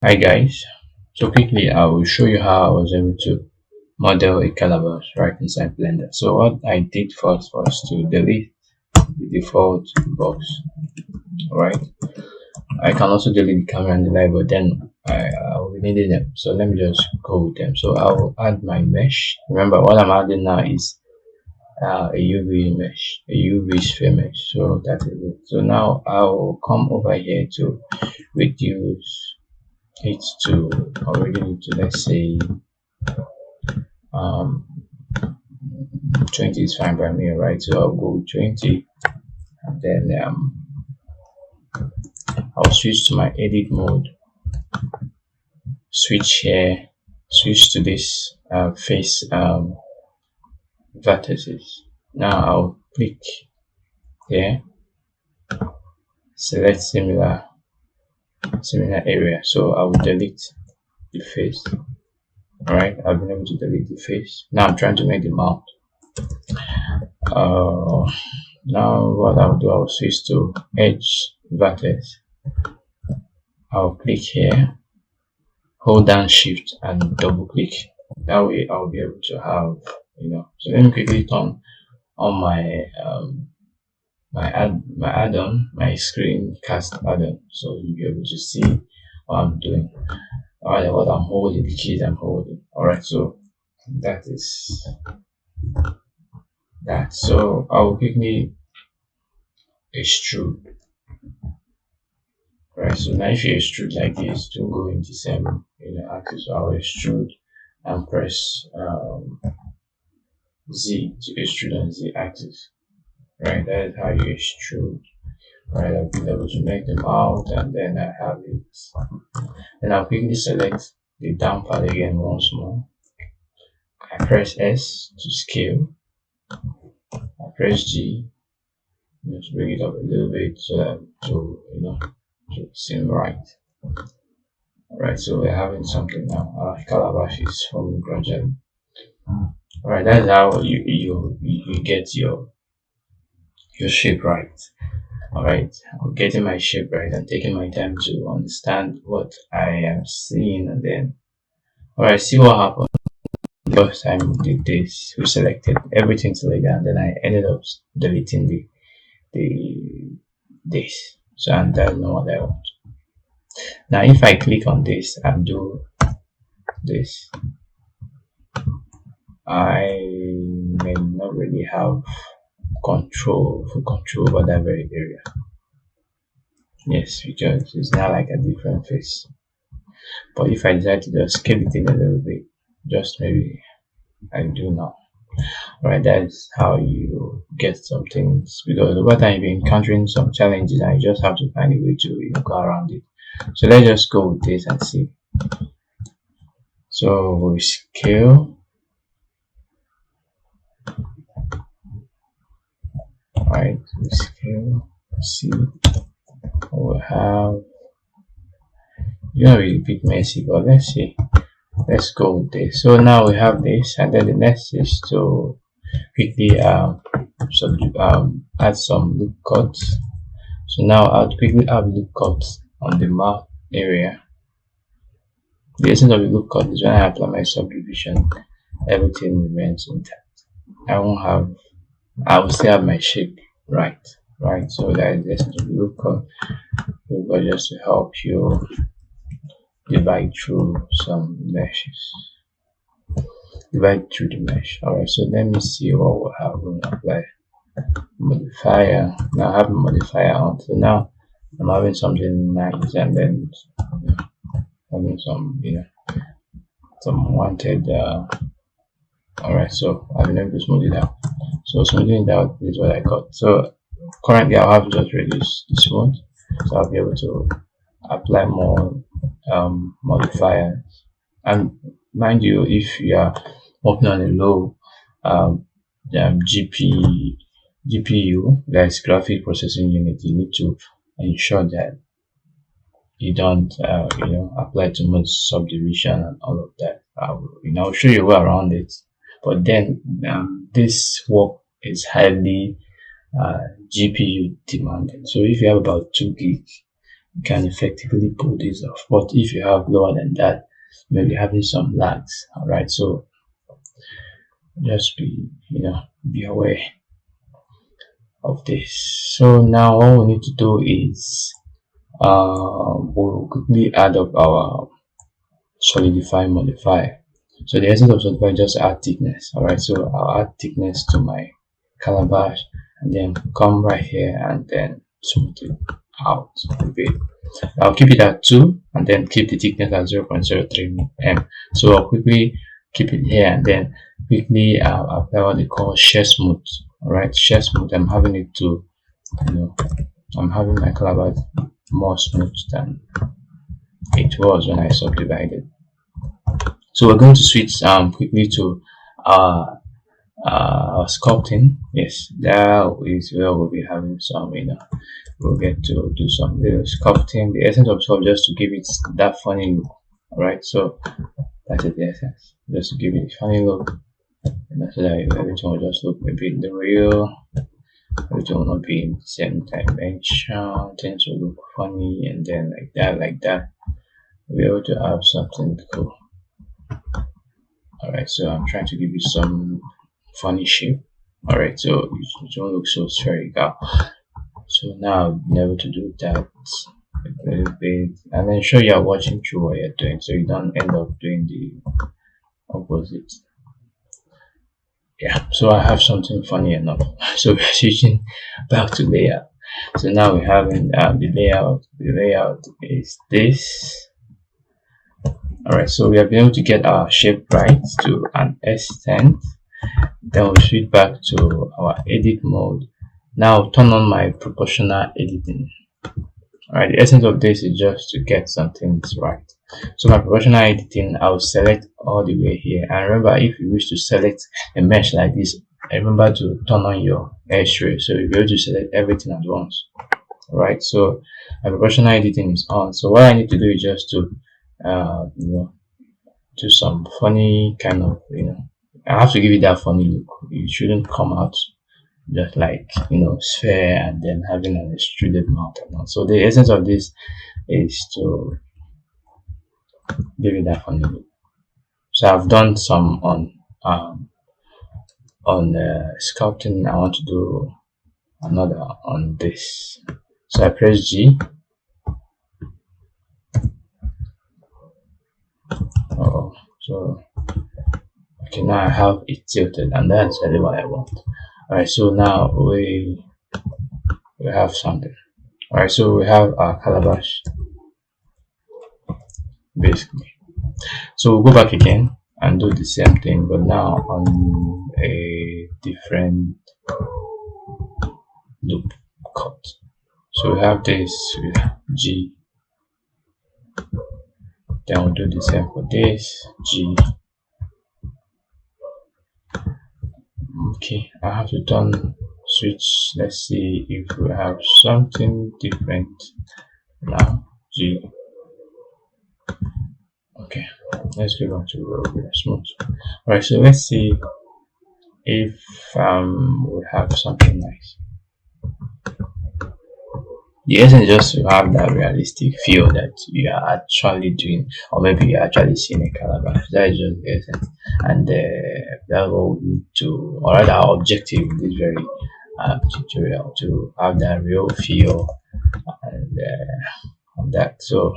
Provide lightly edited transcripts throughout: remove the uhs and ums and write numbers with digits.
Hi guys, so quickly I will show you how I was able to model a calabash right inside Blender. So what I did first was to delete the default box, right? I can also delete the camera and the light, but then I will be needing them. So let me just go with them. So I will add my mesh. Remember what I'm adding now is a UV mesh, a UV sphere mesh. So that is it. So now I will come over here to reduce it to already to, let's say, um 20 is fine by me, right? So I'll go with 20, and then I'll switch to my edit mode, switch here, switch to this face vertices. Now I'll click here, select similar area. So I will delete the face. All right, I've been able to delete the face. Now I'm trying to make the mount. uh Now what I'll do, I'll switch to edge vertex. I'll click here, hold down shift and double click. That way I'll be able to have, so let me quickly turn on my add-on, my screencast add-on, so you'll be able to see what I'm doing. Alright, what I'm holding, the keys I'm holding. Alright, so that is that. So I'll quickly extrude. Right, so now if you extrude like this, don't go into the same axis. So I'll extrude and press Z to extrude on Z axis. Right, that is how you extrude. Right, I'll be able to make them out, and then I have it. Then I'll quickly select the down part again once more. I press S to scale. I press G, just bring it up a little bit so that to seem right. Alright, so we're having something now. Calabash is forming gradually. Alright, that's how you get your shape right. Alright, I'm getting my shape right and taking my time to understand what I am seeing, and then alright, see what happened. The first time we did this, we selected everything selected, and then I ended up deleting the this. So, and that's not what I want. Now if I click on this and do this, I may not really have full control over that very area. Yes, because it's not like a different face. But if I decide to just scale it in a little bit, just maybe I do now. Right, that's how you get some things, because over time you've been encountering some challenges and you just have to find a way to go around it. So let's just go with this and see. So we scale. Right, we scale. See, we'll have, be a bit messy, but let's see. Let's go with this. So now we have this, and then the next is to quickly add some loop cuts. So now I'll quickly add loop cuts on the map area. The essence of the loop cut is when I apply my subdivision, everything remains intact. I will still have my shape right. So that is the essence of the loop cut. But just to help you divide through some meshes. Divide through the mesh. Alright, so let me see what we'll have when I apply modifier. Now I have a modifier on. So now I'm having something nice, and then having some some wanted alright, so I've been able to smooth it out. So smoothing it out is what I got. So currently I'll have to just reduce the smooth, so I'll be able to apply more modifiers. And mind you, if you are working on a low GPU, that's graphic processing unit, you need to ensure that you don't apply too much subdivision and all of that. I'll show you a way around it, but then this work is highly GPU demanding. So if you have about 2 gig, you can effectively pull this off. But if you have lower than that, you may be having some lags. All right, so just be aware of this. So now all we need to do is we'll quickly add up our solidify modify. So the essence of solidify is just add thickness. All right, so I'll add thickness to my calabash and then come right here and then smooth it out a bit. I'll keep it at 2 and then keep the thickness at 0.03 m. So I'll quickly keep it here and then quickly apply what they call shear smooth. All right, shear smooth. I'm having it to, I'm having my calabash more smooth than it was when I subdivided. So we're going to switch quickly to sculpting. Yes, that is where we'll be having some, we'll get to do some little sculpting. The essence of sculpt just to give it that funny look. All right, so that's the essence, just to give it a funny look, so that everything will just look a bit real. Everything will not be in the same dimension. Things will look funny, and then like that, we'll be able to have something cool. All right, so I'm trying to give you some funny shape. All right, so it don't look so spherical. So now I've been able to do that a little bit, and then sure you're watching through what you're doing, so you don't end up doing the opposite. Yeah, so I have something funny enough. So we're switching back to layout. So now we have the layout. The layout is this. All right, so we have been able to get our shape right to an extent. Then we switch back to our edit mode. Now turn on my proportional editing. All right, the essence of this is just to get some things right. So my proportional editing, I'll select all the way here. And remember, if you wish to select a mesh like this, remember to turn on your X-ray, so you'll be able to select everything at once. All right, so my proportional editing is on. So what I need to do is just to do some funny kind of, I have to give it that funny look. It shouldn't come out just like, sphere and then having an extruded mouth and all. So the essence of this is to give it that funny look. So I've done some on sculpting. I want to do another on this. So I press G. So okay, now I have it tilted, and that's really what I want. All right, so now we have something. All right, so we have our calabash basically. So we'll go back again and do the same thing, but now on a different loop cut. So we have this with G. Then we'll do the same for this G. Okay, I have to turn switch. Let's see if we have something different now. G. Okay, let's go back to smooth. Alright, so let's see if we have something nice. The essence is just to have that realistic feel that you are actually doing, or maybe you're actually seeing a calabash. That is just the essence, and that's what we need to, or rather our objective in this very tutorial, to have that real feel and on that. So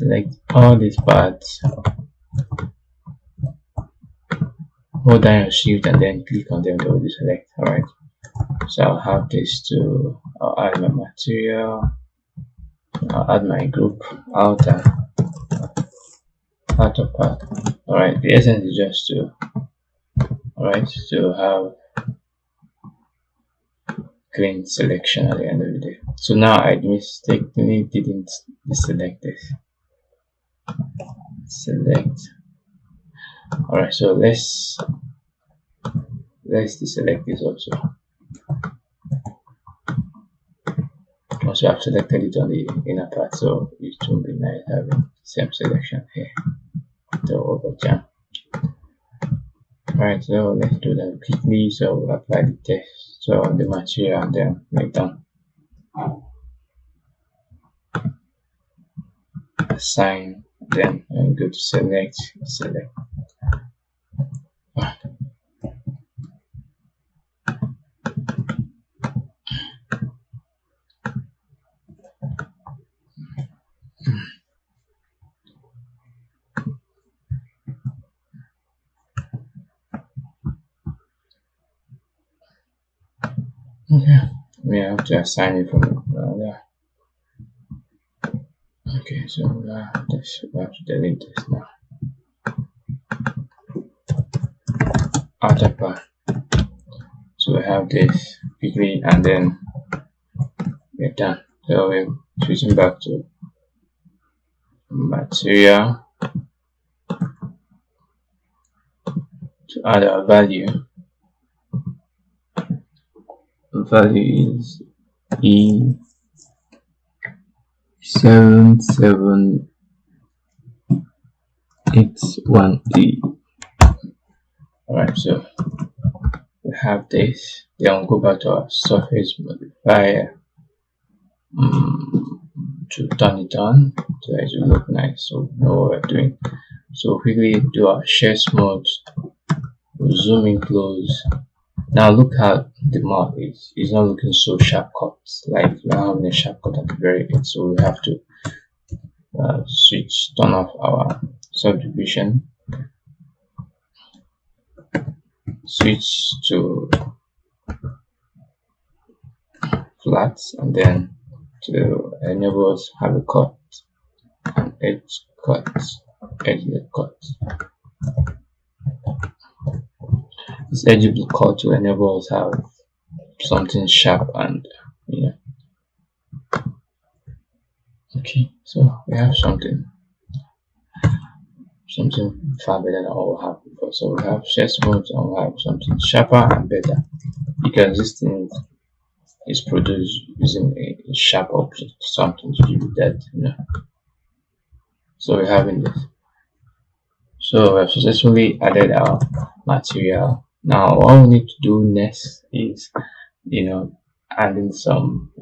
select all these parts, hold down your shift and then click on them to deselect. Alright, so I'll have this to add my material, I'll add my group outer part. Alright, the essence is just to have clean selection at the end of the day. So now I mistakenly didn't deselect this. Select. Alright, so let's deselect this also. Once you have selected it on the inner part, so it will be nice having the same selection here. So over jam. Alright, so let's do that quickly. So we'll apply the text so on the material and then make done. Assign, then and go to select. Okay, we have to assign it from there. Okay, so we have to delete this now. Outer part. So we have this quickly and then we're done. So we're switching back to material to add our value. The value is E7781E. Alright, so we have this. Then we'll go back to our surface modifier to turn it on so it will look nice, so we know what we're doing. So quickly do our share mode, we'll zoom in close. Now look how the mouth is. It's not looking so sharp cut, like we're having a sharp cut at the very end. So we have to turn off our subdivision, switch to flat, and then to enable us have a cut, an edge cut. This edgeable cut to enable us have something sharp and okay, so we have something far better than what we have before. So we have share mode and we have something sharper and better because this thing is produced using a sharp object, something to give it that, So we're having this. So we have successfully added our material. Now what we need to do next is adding some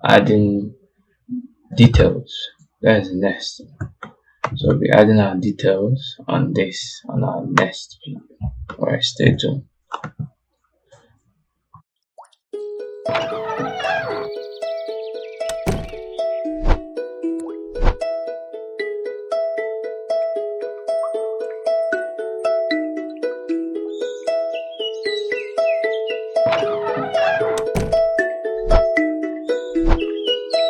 adding details. That is next. So we'll be adding our details on our next video. Alright, stay tuned.